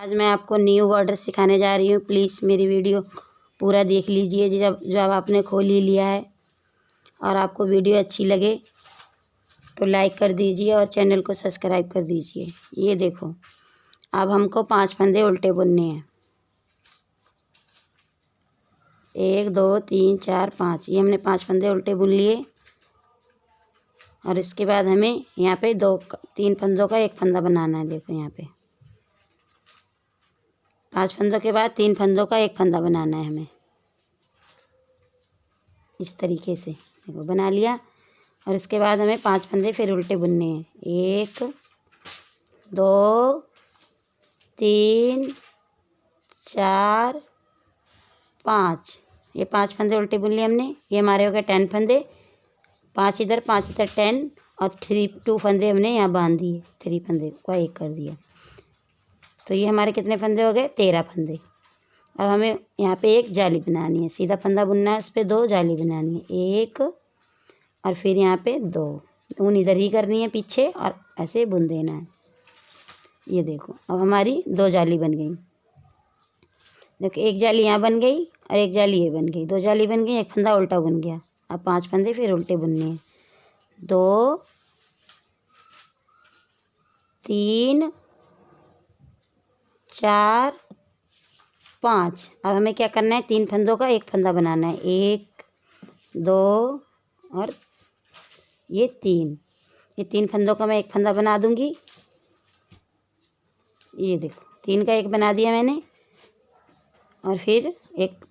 आज मैं आपको न्यू बॉर्डर सिखाने जा रही हूँ। प्लीज़ मेरी वीडियो पूरा देख लीजिए। जब आपने खोल ही लिया है और आपको वीडियो अच्छी लगे तो लाइक कर दीजिए और चैनल को सब्सक्राइब कर दीजिए। ये देखो, अब हमको 5 फंदे उल्टे बुनने हैं। 1 2 3 4 5, ये हमने 5 फंदे उल्टे बुन लिए। और इसके बाद हमें यहाँ पे 3 फंदों का एक फंदा बनाना है। देखो यहाँ पे 5 फंदों के बाद 3 फंदों का एक फंदा बनाना है हमें। इस तरीके से देखो बना लिया। और इसके बाद हमें 5 फंदे फिर उल्टे बुनने हैं। 1 2 3 4 5, ये 5 फंदे उल्टे बुन लिए हमने। ये हमारे हो गए 10 फंदे। 5 इधर 10 और 2 फंदे हमने यहाँ बांध दिए। 3 फंदे को एक कर दिया, तो ये हमारे कितने फंदे हो गए? 13 फंदे। अब हमें यहाँ पे एक जाली बनानी है। सीधा फंदा बुनना है, उस पर 2 जाली बनानी है। 1 और फिर यहाँ पे 2 ऊन इधर ही करनी है पीछे और ऐसे बुन देना है। ये देखो, अब हमारी 2 जाली बन गई। देखो, एक जाली यहाँ बन गई और एक जाली ये बन गई। 2 जाली बन गई, एक फंदा उल्टा बुन गया। अब 5 फंदे फिर उल्टे बुनने हैं। 2 3 4 5। अब हमें क्या करना है? 3 फंदों का एक फंदा बनाना है। 1 2 और ये 3। ये 3 फंदों का मैं एक फंदा बना दूंगी। ये देखो, 3 का एक बना दिया मैंने। और फिर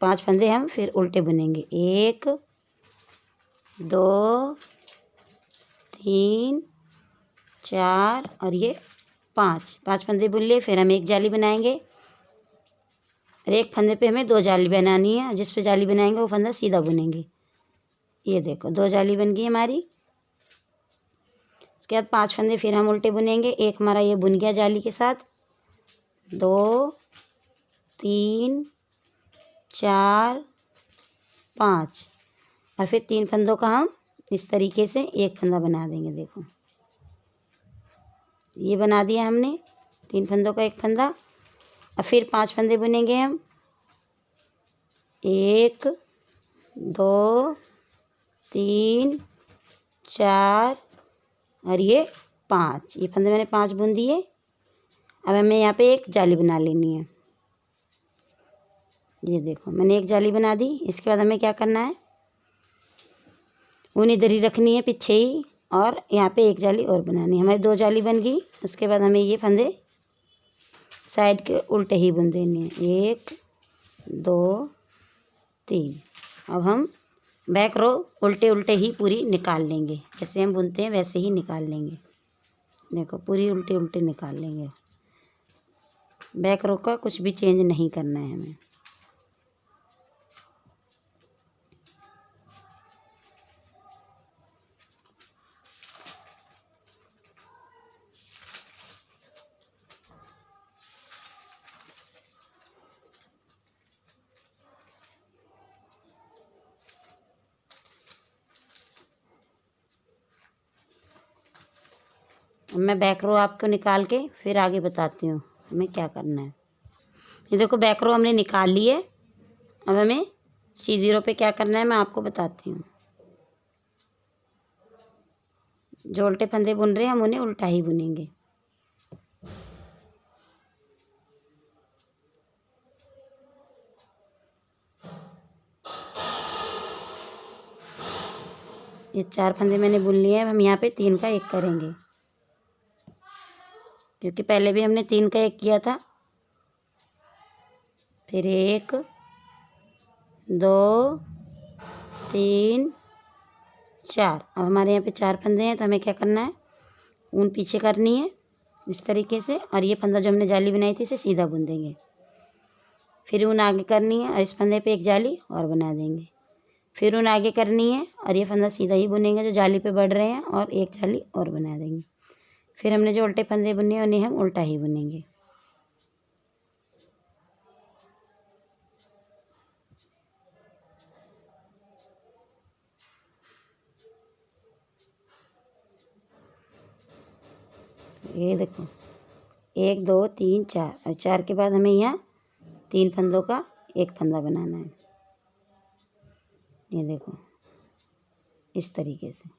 5 फंदे हम फिर उल्टे बुनेंगे। 1 2 3 4 और ये 5 फंदे बुन लिए। फिर हम एक जाली बनाएंगे और एक फंदे पे हमें 2 जाली बनानी है। जिस पे जाली बनाएंगे वो फंदा सीधा बुनेंगे। ये देखो, 2 जाली बन गई हमारी। उसके बाद 5 फंदे फिर हम उल्टे बुनेंगे। एक हमारा ये बुन गया जाली के साथ। 2 3 4 5 और फिर 3 फंदों का हम इस तरीके से एक फंदा बना देंगे। देखो, ये बना दिया हमने 3 फंदों का एक फंदा। और फिर 5 फंदे बुनेंगे हम। 1 2 3 4 और ये 5। ये फंदे मैंने 5 बुन दिए। अब हमें यहाँ पे एक जाली बना लेनी है। ये देखो, मैंने एक जाली बना दी। इसके बाद हमें क्या करना है? ऊन इधर ही रखनी है पीछे ही, और यहाँ पे एक जाली और बनानी है। हमारी 2 जाली बन गई। उसके बाद हमें ये फंदे साइड के उल्टे ही बुन देने हैं। 1 2 3। अब हम बैक रो उल्टे उल्टे ही पूरी निकाल लेंगे। जैसे हम बुनते हैं वैसे ही निकाल लेंगे। देखो, पूरी उल्टे उल्टे निकाल लेंगे। बैक रो का कुछ भी चेंज नहीं करना है हमें। अब मैं बैक रो आपको निकाल के फिर आगे बताती हूँ हमें क्या करना है। ये देखो, बैक रो हमने निकाल ली है। अब हमें सीधी रो पे क्या करना है मैं आपको बताती हूँ। जो उल्टे फंदे बुन रहे हैं हम उन्हें उल्टा ही बुनेंगे। ये 4 फंदे मैंने बुन लिए हैं। हम यहाँ पे 3 का एक करेंगे, क्योंकि पहले भी हमने 3 का एक किया था। फिर 1 2 3 4। अब हमारे यहाँ पे 4 फंदे हैं, तो हमें क्या करना है? ऊन पीछे करनी है इस तरीके से, और ये फंदा जो हमने जाली बनाई थी इसे सीधा बुन देंगे। फिर ऊन आगे करनी है और इस फंदे पे एक जाली और बना देंगे। फिर ऊन आगे करनी है और ये फंदा सीधा ही बुनेंगे जो जाली पे बढ़ रहे हैं, और एक जाली और बना देंगे। फिर हमने जो उल्टे फंदे बुने हैं उन्हें हम उल्टा ही बुनेंगे। ये देखो, 1 2 3 4 और 4 के बाद हमें यहाँ 3 फंदों का एक फंदा बनाना है। ये देखो इस तरीके से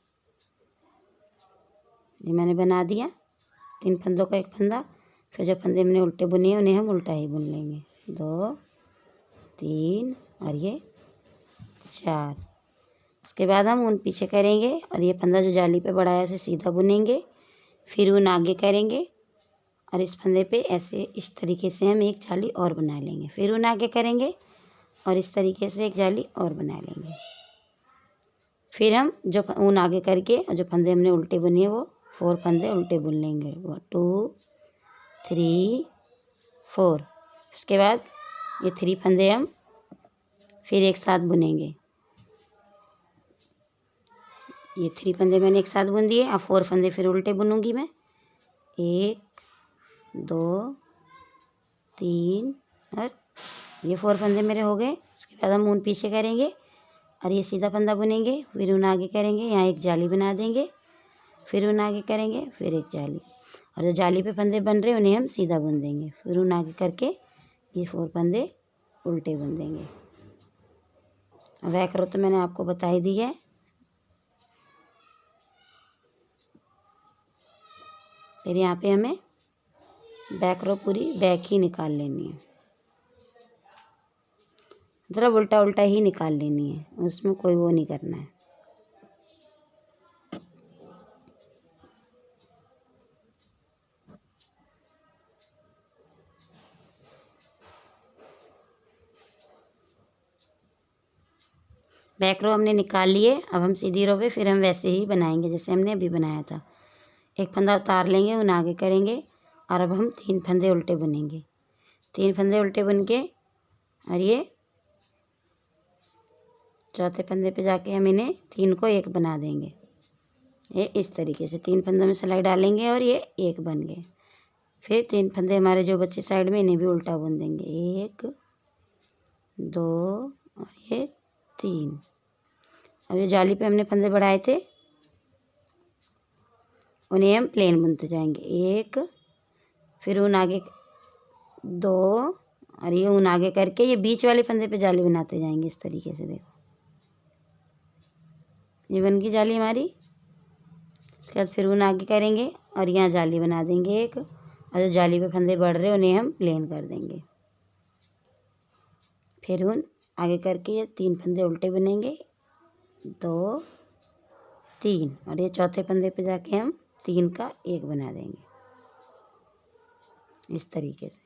ये मैंने बना दिया 3 फंदों का एक फंदा। फिर जो फंदे हमने उल्टे बुने हैं उन्हें हम उल्टा ही बुन लेंगे। 2 3 और ये 4। उसके बाद हम ऊन पीछे करेंगे और ये फंदा जो जाली पे बढ़ाया उसे सीधा बुनेंगे। फिर ऊन आगे करेंगे और इस फंदे पे ऐसे इस तरीके से हम एक जाली और बना लेंगे। फिर ऊन आगे करेंगे और इस तरीके से एक जाली और बना लेंगे। फिर हम जो ऊन आगे करके और जो फंदे हमने उल्टे बुने हैं वो 4 फंदे उल्टे बुन लेंगे। 2 3 4। उसके बाद ये 3 फंदे हम फिर एक साथ बुनेंगे। ये 3 फंदे मैंने एक साथ बुन दिए। अब 4 फंदे फिर उल्टे बुनूंगी मैं। 1 2 3 और ये 4 फंदे मेरे हो गए। उसके बाद हम ऊन पीछे करेंगे और ये सीधा फंदा बुनेंगे। फिर ऊन आगे करेंगे, यहाँ एक जाली बना देंगे। फिर ऊन आगे करेंगे, फिर एक जाली। और जो जाली पे फंदे बन रहे हैं उन्हें हम सीधा बुन देंगे। फिर ऊन आगे करके ये 4 फंदे उल्टे बुन देंगे। बैक रो तो मैंने आपको बता ही दी है। फिर यहाँ पे हमें बैक रो पूरी बैक ही निकाल लेनी है, मतलब उल्टा उल्टा ही निकाल लेनी है, उसमें कोई वो नहीं करना है। बैक रो हमने निकाल लिए। अब हम सीधी रो पे फिर हम वैसे ही बनाएंगे जैसे हमने अभी बनाया था। एक फंदा उतार लेंगे, उन आगे करेंगे और अब हम 3 फंदे उल्टे बुनेंगे। 3 फंदे उल्टे बुन के और ये चौथे फंदे पे जाके हम इन्हें 3 को एक बना देंगे। ये इस तरीके से 3 फंदों में सिलाई डालेंगे और ये एक बन गए। फिर 3 फंदे हमारे जो बच्चे साइड में इन्हें भी उल्टा बुन देंगे। 1 2 और ये 3। अब ये जाली पे हमने फंदे बढ़ाए थे उन्हें हम प्लेन बुनते जाएंगे। 1 फिर ऊन आगे 2 और ये ऊन आगे करके ये बीच वाले फंदे पे जाली बनाते जाएंगे इस तरीके से। देखो ये बन गई जाली हमारी। उसके बाद फिर ऊन आगे करेंगे और यहाँ जाली बना देंगे एक, और जो जाली पे फंदे बढ़ रहे हैं उन्हें हम प्लेन कर देंगे। फिर ऊन आगे करके ये 3 फंदे उल्टे बनेंगे। 2 3 और ये चौथे फंदे पे जाके हम 3 का एक बना देंगे इस तरीके से।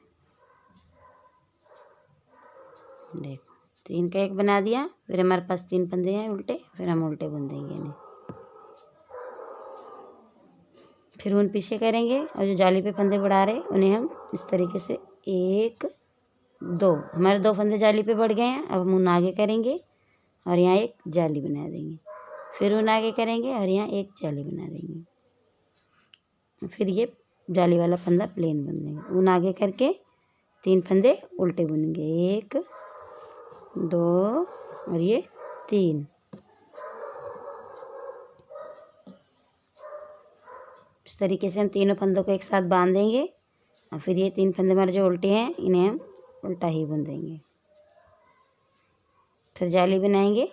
देखो 3 का एक बना दिया। फिर हमारे पास 3 फंदे हैं उल्टे, फिर हम उल्टे बुन देंगे इन्हें। फिर ऊन पीछे करेंगे और जो जाली पे फंदे बढ़ा रहे उन्हें हम इस तरीके से 1 2 हमारे 2 फंदे जाली पे बढ़ गए हैं। अब हम ऊन आगे करेंगे और यहाँ एक जाली बना देंगे। फिर ऊन आगे करेंगे और यहाँ एक जाली बना देंगे। फिर ये जाली वाला फंदा प्लेन बुन देंगे। ऊन आगे करके 3 फंदे उल्टे बुनेंगे। 1 2 और ये 3। इस तरीके से हम तीनों फंदों को एक साथ बांध देंगे और फिर ये 3 फंदे हमारे जो उल्टे हैं इन्हें हम उल्टा ही बुन देंगे। फिर जाली बनाएंगे।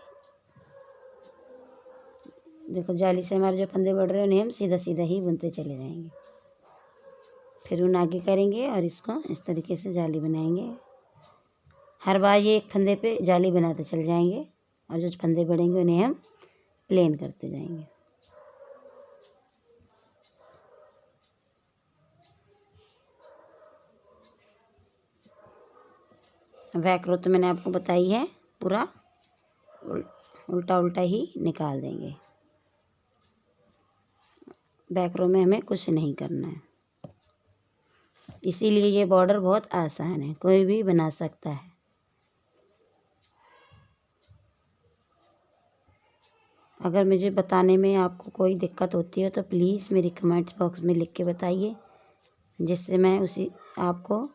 देखो जाली से हमारे जो फंदे बढ़ रहे हैं उन्हें हम सीधा सीधा ही बुनते चले जाएंगे। फिर ऊन आगे करेंगे और इसको इस तरीके से जाली बनाएंगे। हर बार ये एक फंदे पे जाली बनाते चल जाएंगे और जो फंदे बढ़ेंगे उन्हें हम प्लेन करते जाएंगे। बैक रो तो मैंने आपको बताई है, पूरा उल्टा उल्टा ही निकाल देंगे। बैक रो में हमें कुछ नहीं करना है, इसीलिए ये बॉर्डर बहुत आसान है, कोई भी बना सकता है। अगर मुझे बताने में आपको कोई दिक्कत होती है तो प्लीज़ मेरी कमेंट्स बॉक्स में लिख के बताइए, जिससे मैं उसी आपको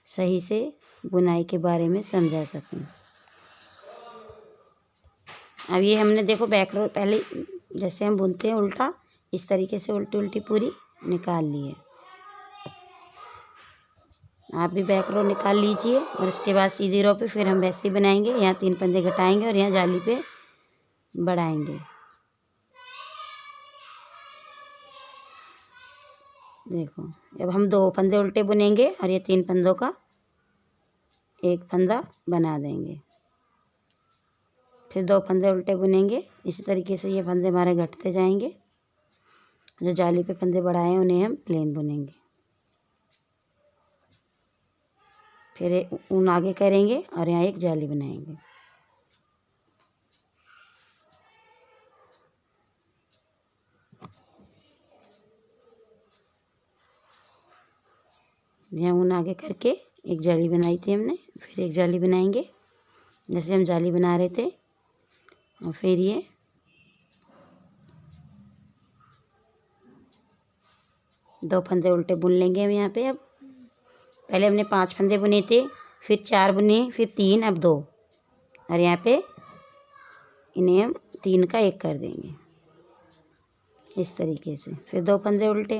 सही से बुनाई के बारे में समझा सकूं। अब ये हमने देखो बैक रो पहले जैसे हम बुनते हैं उल्टा, इस तरीके से उल्टी उल्टी पूरी निकाल ली है। आप भी बैक रो निकाल लीजिए और इसके बाद सीधी रो पे फिर हम वैसे ही बनाएंगे। यहाँ 3 फंदे घटाएंगे और यहाँ जाली पे बढ़ाएंगे। देखो अब हम 2 फंदे उल्टे बुनेंगे और ये 3 फंदों का एक फंदा बना देंगे। फिर 2 फंदे उल्टे बुनेंगे। इसी तरीके से ये फंदे हमारे घटते जाएंगे। जो जाली पे फंदे बढ़ाए हैं उन्हें हम प्लेन बुनेंगे। फिर ऊन आगे करेंगे और यहाँ एक जाली बनाएंगे। यहाँ ऊन आगे करके एक जाली बनाई थी हमने, फिर एक जाली बनाएंगे जैसे हम जाली बना रहे थे। और फिर ये दो फंदे उल्टे बुन लेंगे हम यहाँ पे। अब पहले हमने 5 फंदे बुने थे, फिर 4 बुने, फिर 3, अब 2 और यहाँ पे इन्हें हम 3 का 1 कर देंगे इस तरीके से। फिर 2 फंदे उल्टे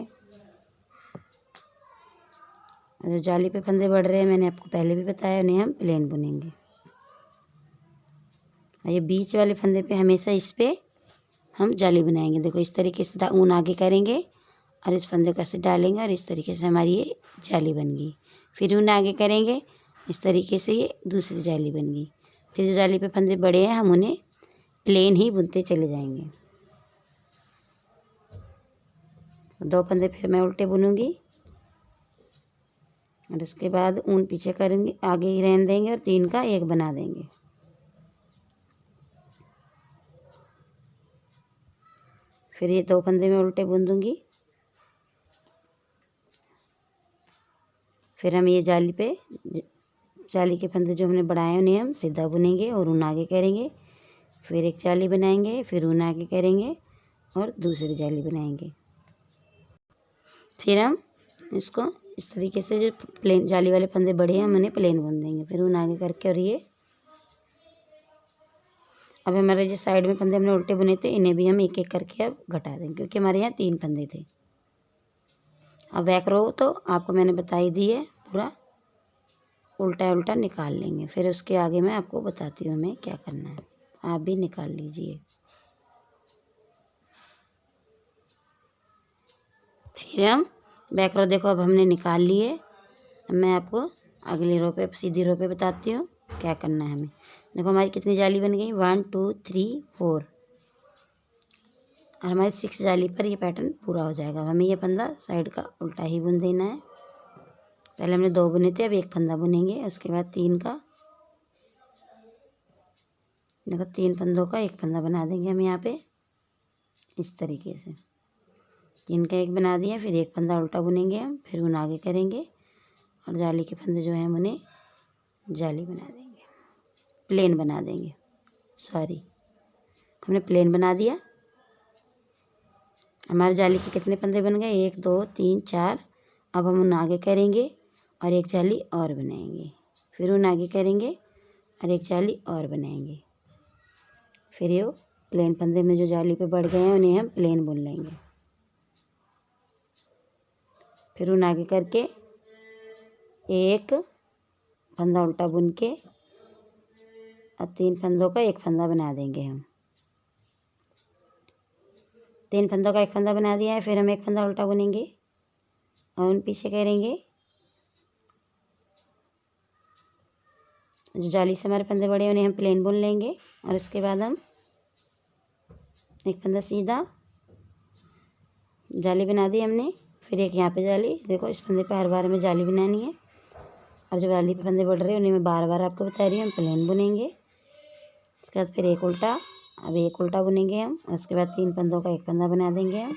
और जो जाली पे फंदे बढ़ रहे हैं मैंने आपको पहले भी बताया, उन्हें हम प्लेन बुनेंगे। और ये बीच वाले फंदे पे हमेशा इस पे हम जाली बनाएंगे। देखो इस तरीके से ऊन आगे करेंगे और इस फंदे को ऐसे डालेंगे और इस तरीके से हमारी ये जाली बन गई। फिर ऊन आगे करेंगे, इस तरीके से ये दूसरी जाली बन गई। फिर जो जाली पे फंदे बड़े हैं हम उन्हें प्लेन ही बुनते चले जाएंगे। 2 फंदे फिर मैं उल्टे बुनूंगी और इसके बाद ऊन पीछे करेंगे, आगे ही रहने देंगे और 3 का 1 बना देंगे। फिर ये 2 फंदे में उल्टे बुन दूंगी। फिर हम ये जाली पे जाली के फंदे जो हमने बढ़ाए उन्हें हम सीधा बुनेंगे और ऊन आगे करेंगे। फिर एक जाली बनाएंगे, फिर ऊन आगे करेंगे और दूसरी जाली बनाएंगे। फिर हम इसको इस तरीके से जो प्लेन जाली वाले फंदे बड़े हैं हम उन्हें प्लेन बुन देंगे। फिर ऊन आगे करके और ये अब हमारे जो साइड में फंदे हमने उल्टे बुने थे इन्हें भी हम एक एक करके अब घटा देंगे, क्योंकि हमारे यहाँ 3 फंदे थे। अब बैक रो तो आपको मैंने बता ही दी है, पूरा उल्टा उल्टा निकाल लेंगे। फिर उसके आगे मैं आपको बताती हूँ हमें क्या करना है, आप भी निकाल लीजिए। फिर हम बैक रो देखो अब हमने निकाल लिए। अब मैं आपको अगली रो पे सीधी रो पे बताती हूँ क्या करना है हमें। देखो हमारी कितनी जाली बन गई, 1 2 3 4 और हमारी 6 जाली पर ये पैटर्न पूरा हो जाएगा। अब हमें ये फंदा साइड का उल्टा ही बुन देना है। पहले हमने 2 बुने थे, अब 1 फंदा बुनेंगे, उसके बाद 3 का, देखो 3 फंदों का 1 फंदा बना देंगे हम यहाँ पे इस तरीके से। 3 का 1 बना दिया, फिर 1 फंदा उल्टा बुनेंगे हम, फिर ऊन आगे करेंगे और जाली के फंदे जो हैं हम उन्हें जाली बना देंगे, प्लेन बना देंगे। सॉरी, हमने प्लेन बना दिया। हमारे जाली के कितने फंदे बन गए, 1 2 3 4। अब हम ऊन आगे करेंगे और एक जाली और बनाएंगे, फिर ऊन आगे करेंगे और एक जाली और बनाएंगे। फिर ये प्लेन फंदे में जो जाली पे बढ़ गए हैं उन्हें हम प्लेन बुन लेंगे। फिर ऊन आगे करके एक फंदा उल्टा बुन के और 3 फंदों का 1 फंदा बना देंगे हम। 3 फंदों का 1 फंदा बना दिया है। फिर हम 1 फंदा उल्टा बुनेंगे और ऊन पीछे करेंगे। जो जाली से हमारे फंदे बड़े उन्हें हम प्लेन बुन लेंगे और उसके बाद हम 1 फंदा सीधा जाली बना दी हमने। फिर एक यहाँ पे जाली, देखो इस फंदे पे हर बार हमें जाली बनानी है और जो जाली पे फंदे बढ़ रहे हैं उन्हें मैं बार बार आपको बता रही हूँ, हम प्लेन बुनेंगे। उसके बाद फिर एक उल्टा, अब एक उल्टा बुनेंगे हम और उसके बाद 3 फंदों का 1 फंदा बना देंगे हम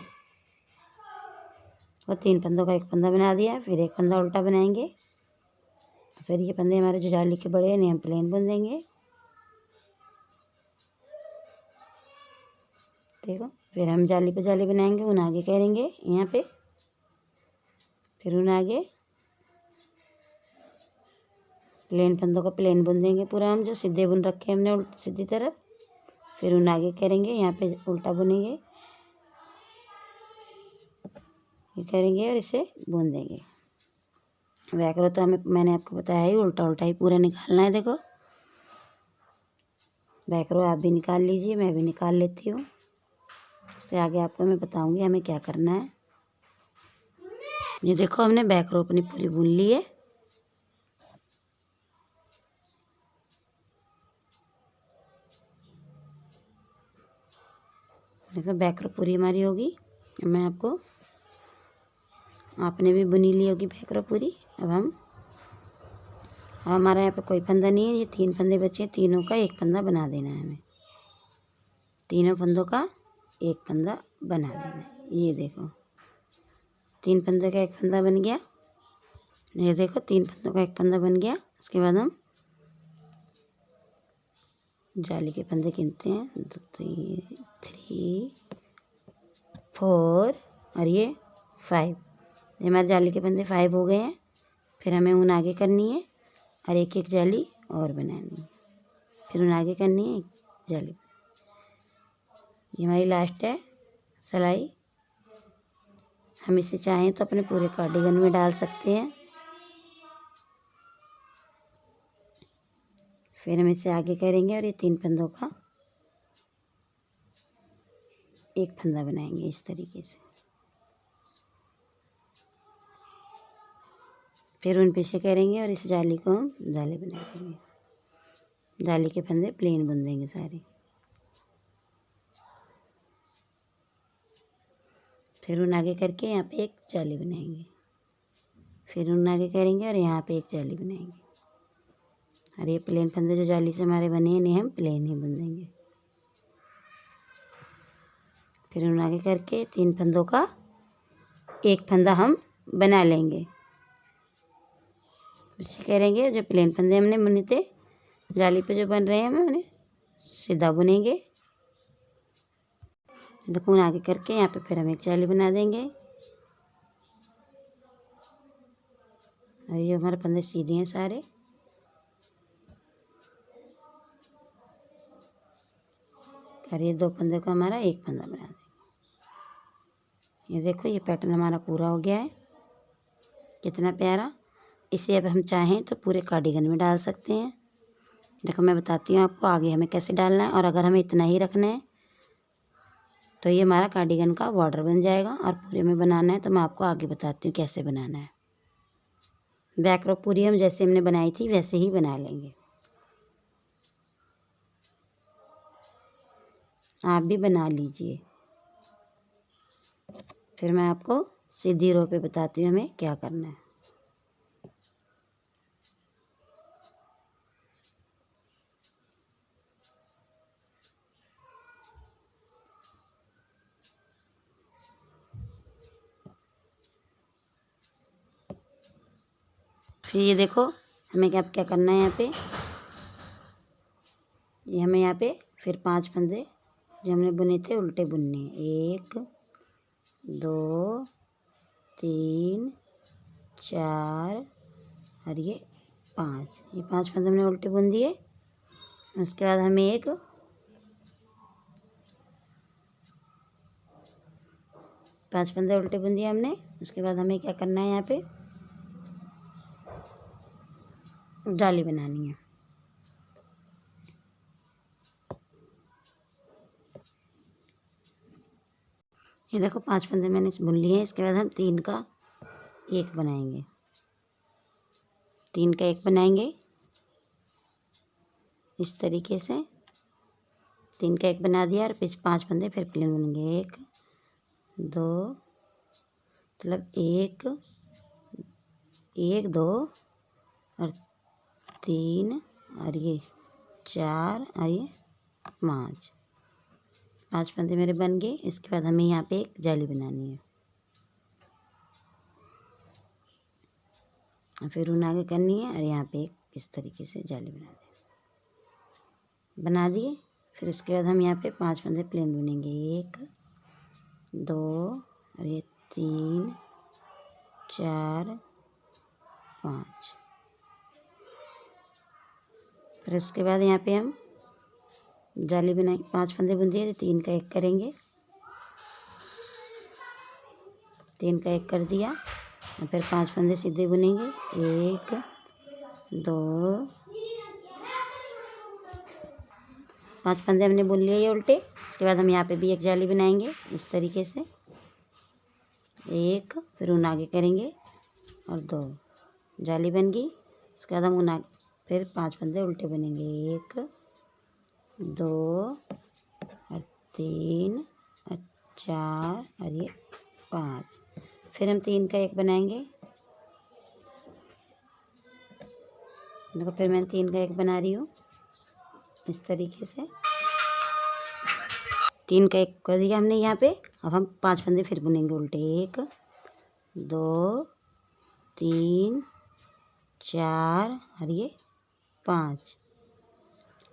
और 3 फंदों का 1 फंदा बना दिया। फिर 1 फंदा उल्टा बनाएंगे, फिर ये फंदे हमारे जो जाली के बड़े हैं इन्हें हम प्लेन बुन देंगे। देखो फिर हम जाली पे जाली बनाएंगे, ऊन आगे करेंगे यहाँ पे, फिर ऊन आगे प्लेन फंदों का प्लेन बुन देंगे पूरा हम, जो सीधे बुन रखे हैं हमने सीधी तरफ। फिर ऊन आगे करेंगे, यहाँ पे उल्टा बुनेंगे, ये करेंगे और इसे बुन देंगे। बैकरो तो हमें मैंने आपको बताया ही उल्टा उल्टा ही पूरा निकालना है। देखो बैकरो आप भी निकाल लीजिए, मैं भी निकाल लेती हूँ। इसके आगे आपको मैं बताऊँगी हमें क्या करना है। ये देखो हमने बैकरो अपनी पूरी बुन ली है। देखो बैकरो पूरी हमारी होगी। मैं आपको आपने भी बुनी ली होगी बैकरो पूरी। अब हमारा यहाँ पे कोई फंदा नहीं है, ये 3 फंदे बचे हैं, तीनों का एक फंदा बना देना है हमें। तीनों फंदों का एक फंदा बना देना है। ये देखो 3 फंदों का एक फंदा बन गया। ये देखो 3 फंदों का एक फंदा बन गया। उसके बाद हम जाली के फंदे गिनते हैं 2 3 4 और ये 5। ये हमारे जाली के फंदे 5 हो गए हैं। फिर हमें ऊन आगे करनी है और एक एक जाली और बनानी है। फिर ऊन आगे करनी है, एक जाली। ये हमारी लास्ट है सिलाई। हम इसे चाहें तो अपने पूरे कार्डिगन में डाल सकते हैं। फिर हम इसे आगे करेंगे और ये 3 फंदों का एक फंदा बनाएंगे इस तरीके से। फिर उन पीछे करेंगे और इस जाली को हम जाली बना देंगे। जाली के फंदे प्लेन बुन देंगे सारे। फिर उन आगे करके यहाँ पे एक जाली बनाएंगे। फिर उन आगे करेंगे और यहाँ पे एक जाली बनाएंगे। और ये प्लेन फंदे जो जाली से हमारे बने हैं इन्हें हम प्लेन ही बुन देंगे। फिर उन आगे करके 3 फंदों का एक फंदा हम बना लेंगे। उसे करेंगे जो प्लेन फंदे हमने बुने थे जाली पे जो बन रहे हैं हम उन्हें सीधा बुनेंगे। देखो आगे करके यहाँ पे फिर हम एक जाली बना देंगे। और ये हमारे फंदे सीधे हैं सारे। और ये 2 फंदे का हमारा एक फंदा बना देंगे। ये देखो ये पैटर्न हमारा पूरा हो गया है। कितना प्यारा। इसे अब हम चाहें तो पूरे कार्डिगन में डाल सकते हैं। देखो मैं बताती हूँ आपको आगे हमें कैसे डालना है। और अगर हमें इतना ही रखना है तो ये हमारा कार्डिगन का बॉर्डर बन जाएगा। और पूरे में बनाना है तो मैं आपको आगे बताती हूँ कैसे बनाना है। बैकरो पूरी हम जैसे हमने बनाई थी वैसे ही बना लेंगे। आप भी बना लीजिए। फिर मैं आपको सीधी रो पे बताती हूँ हमें क्या करना है। फिर ये देखो हमें क्या करना है यहाँ पे। ये हमें यहाँ पे फिर 5 फंदे जो हमने बुने थे उल्टे बुनने हैं। 1 2 3 4 और ये 5। ये 5 फंदे हमने उल्टे बुन दिए। उसके बाद हमें एक 5 फंदे उल्टे बुन दिए हमने। उसके बाद हमें क्या करना है यहाँ पे जाली बनानी है। ये देखो 5 फंदे मैंने बुन लिए हैं। इसके बाद हम 3 का एक बनाएंगे। 3 का एक बनाएंगे इस तरीके से। 3 का एक बना दिया और फिर 5 फंदे फिर प्लेन बनेंगे। 1 2 मतलब 1 1 2 और 3 और ये 4 और ये 5 फंदे मेरे बन गए। इसके बाद हमें यहाँ पे एक जाली बनानी है। फिर ऊन आगे करनी है और यहाँ पे एक इस तरीके से जाली बना दिए। फिर इसके बाद हम यहाँ पे 5 फंदे प्लेन बुनेंगे। 1 2 और ये 3 4 5। फिर उसके बाद यहाँ पे हम जाली बनाए 5 फंदे बुन दिए तो 3 का एक करेंगे। 3 का एक कर दिया। और फिर 5 फंदे सीधे बुनेंगे। 1 2 5 फंदे हमने बुन लिए ये उल्टे। उसके बाद हम यहाँ पे भी एक जाली बनाएंगे इस तरीके से। 1 फिर ऊन आगे करेंगे और 2 जाली बन गई। उसके बाद हम ऊन आगे फिर 5 फंदे उल्टे बुनेंगे। 1 2 और 3 और 4 और ये 5। फिर हम 3 का 1 बनाएंगे। देखो फिर मैं 3 का 1 बना रही हूँ इस तरीके से। 3 का 1 कर दिया हमने यहाँ पे। अब हम 5 फंदे फिर बुनेंगे उल्टे। 1 2 3 4 और ये 5।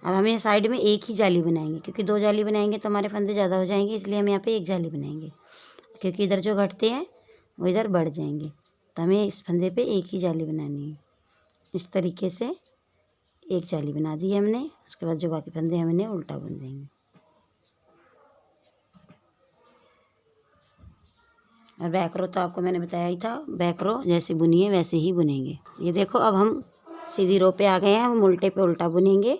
अब हम ये साइड में एक ही जाली बनाएंगे, क्योंकि 2 जाली बनाएंगे तो हमारे फंदे ज़्यादा हो जाएंगे, इसलिए हम यहाँ पे एक जाली बनाएंगे, क्योंकि इधर जो घटते हैं वो इधर बढ़ जाएंगे। तो हमें इस फंदे पे एक ही जाली बनानी है। इस तरीके से एक जाली बना दी है हमने। उसके बाद जो बाकी फंदे हमने उल्टा बुन देंगे। और बैक रो तो आपको मैंने बताया ही था, बैक रो जैसे बुनिए वैसे ही बुनेंगे। ये देखो अब हम सीधी रो पे आ गए हैं। हम उल्टे पे उल्टा बुनेंगे।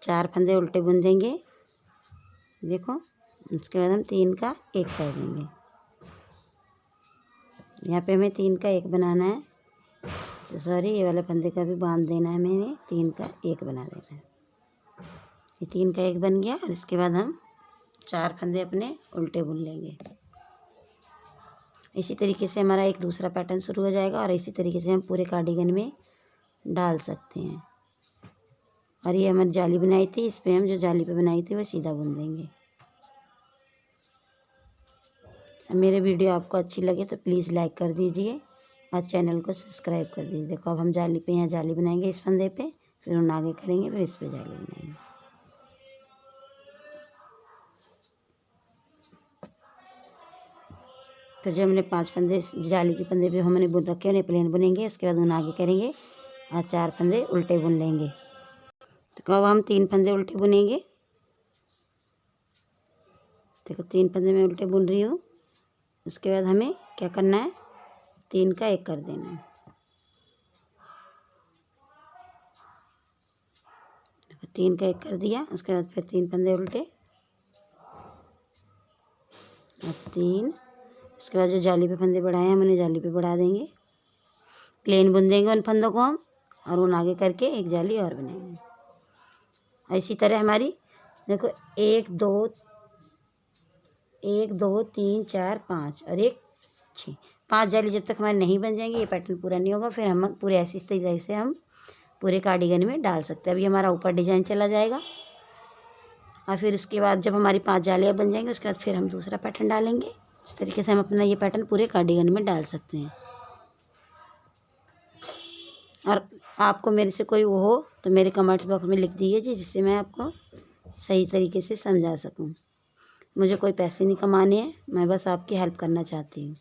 4 फंदे उल्टे बुन देंगे। देखो उसके बाद हम 3 का 1 कर देंगे। यहाँ पे हमें 3 का 1 बनाना है। तो सॉरी, ये वाले फंदे का भी बांध देना है। मैंने 3 का 1 बना देना है। ये 3 का 1 बन गया। और इसके बाद हम 4 फंदे अपने उल्टे बुन लेंगे। इसी तरीके से हमारा एक दूसरा पैटर्न शुरू हो जाएगा। और इसी तरीके से हम पूरे कार्डिगन में डाल सकते हैं। और ये हमारी जाली बनाई थी, इस पर हम जो जाली पे बनाई थी वो सीधा बुन देंगे। अब मेरे वीडियो आपको अच्छी लगे तो प्लीज़ लाइक कर दीजिए और चैनल को सब्सक्राइब कर दीजिए। देखो अब हम जाली पे यहाँ जाली बनाएंगे इस फंदे पे, फिर उन आगे करेंगे, फिर इस पे जाली बनाएंगे। तो जो हमने 5 फंदे जाली के फंदे पे हमने बुन रखे उन्हें प्लेन बुनेंगे। उसके बाद उन आगे करेंगे और 4 फंदे उल्टे बुन लेंगे। तो अब हम 3 फंदे उल्टे बुनेंगे। देखो 3 फंदे मैं उल्टे बुन रही हूँ। उसके बाद हमें क्या करना है, 3 का 1 कर देना है। देखो 3 का 1 कर दिया। उसके बाद फिर 3 फंदे उल्टे और 3। उसके बाद जो जाली पे फंदे बढ़ाए हैं हम उन्हें जाली पे बढ़ा देंगे। प्लेन बुन देंगे उन फंदों को हम, और उन आगे करके एक जाली और बनाएंगे। इसी तरह हमारी देखो 1 2 3 4 5 और 1 6 5 जाली जब तक हमारी नहीं बन जाएंगी ये पैटर्न पूरा नहीं होगा। फिर हम पूरे ऐसी तरीके से हम पूरे कार्डिगन में डाल सकते हैं। अभी हमारा ऊपर डिजाइन चला जाएगा। और फिर उसके बाद जब हमारी 5 जालियाँ बन जाएंगी उसके बाद फिर हम दूसरा पैटर्न डालेंगे। इस तरीके से हम अपना ये पैटर्न पूरे कार्डिगन में डाल सकते हैं। और आपको मेरे से कोई वो हो तो मेरे कमेंट्स बॉक्स में लिख दीजिए, जिससे मैं आपको सही तरीके से समझा सकूं। मुझे कोई पैसे नहीं कमाने हैं, मैं बस आपकी हेल्प करना चाहती हूँ।